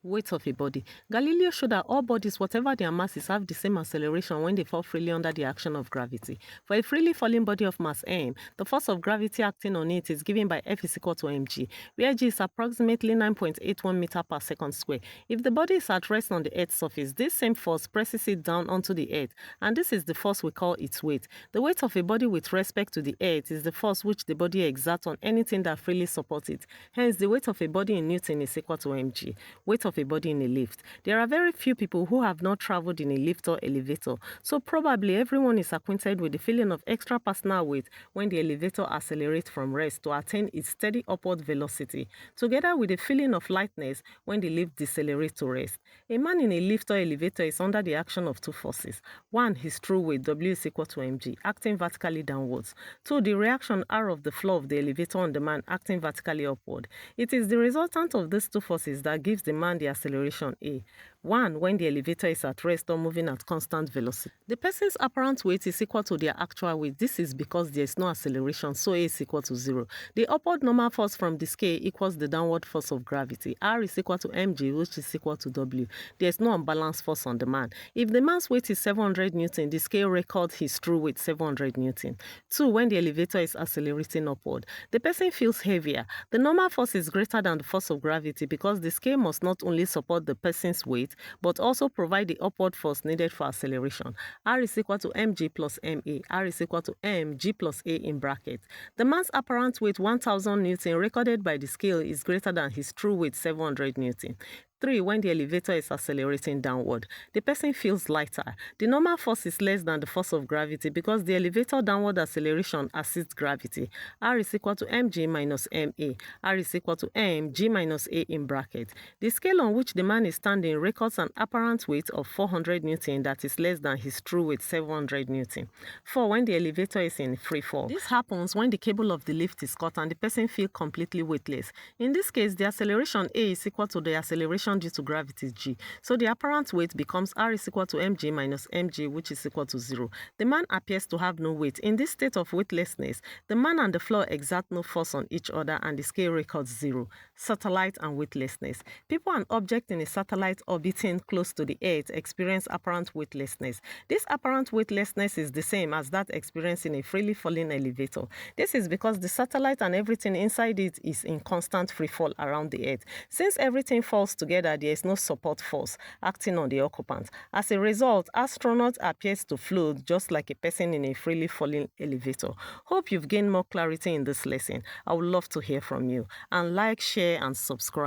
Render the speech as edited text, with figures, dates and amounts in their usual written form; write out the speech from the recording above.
Weight of a body. Galileo showed that all bodies, whatever their masses, have the same acceleration when they fall freely under the action of gravity. For a freely falling body of mass m, the force of gravity acting on it is given by F is equal to mg, where g is approximately 9.81 meter per second square. If the body is at rest on the Earth's surface, this same force presses it down onto the Earth, and this is the force we call its weight. The weight of a body with respect to the Earth is the force which the body exerts on anything that freely supports it. Hence, the weight of a body in Newton is equal to mg. Weight of a body in a lift. There are very few people who have not traveled in a lift or elevator, so probably everyone is acquainted with the feeling of extra personal weight when the elevator accelerates from rest to attain its steady upward velocity, together with the feeling of lightness when the lift decelerates to rest. A man in a lift or elevator is under the action of two forces. One, his true weight, W is equal to mg, acting vertically downwards. Two, the reaction R of the floor of the elevator on the man acting vertically upward. It is the resultant of these two forces that gives the man the acceleration A. One, when the elevator is at rest or moving at constant velocity. The person's apparent weight is equal to their actual weight. This is because there is no acceleration, so A is equal to 0. The upward normal force from the scale equals the downward force of gravity. R is equal to mg, which is equal to W. There is no unbalanced force on the man. If the man's weight is 700 Newton, the scale records his true weight 700 Newton. 2. When the elevator is accelerating upward, the person feels heavier. The normal force is greater than the force of gravity because the scale must not only support the person's weight, but also provide the upward force needed for acceleration. R is equal to mg plus ma. R is equal to mg plus a in brackets. The man's apparent weight 1000 Newton recorded by the scale is greater than his true weight 700 Newton. 3. When the elevator is accelerating downward, the person feels lighter. The normal force is less than the force of gravity because the elevator downward acceleration assists gravity. R is equal to mg minus ma. R is equal to mg minus a in brackets. The scale on which the man is standing records an apparent weight of 400 Newton that is less than his true weight 700 Newton. 4. When the elevator is in free fall. This happens when the cable of the lift is cut and the person feels completely weightless. In this case, the acceleration A is equal to the acceleration due to gravity g. So the apparent weight becomes R is equal to mg minus mg, which is equal to 0. The man appears to have no weight. In this state of weightlessness, the man and the floor exert no force on each other and the scale records 0. Satellite and weightlessness. People and objects in a satellite orbiting close to the Earth experience apparent weightlessness. This apparent weightlessness is the same as that experienced in a freely falling elevator. This is because the satellite and everything inside it is in constant free fall around the Earth. Since everything falls together, there is no support force acting on the occupant. As a result, astronaut appears to float just like a person in a freely falling elevator. Hope you've gained more clarity in this lesson. I would love to hear from you. And like, share, and subscribe.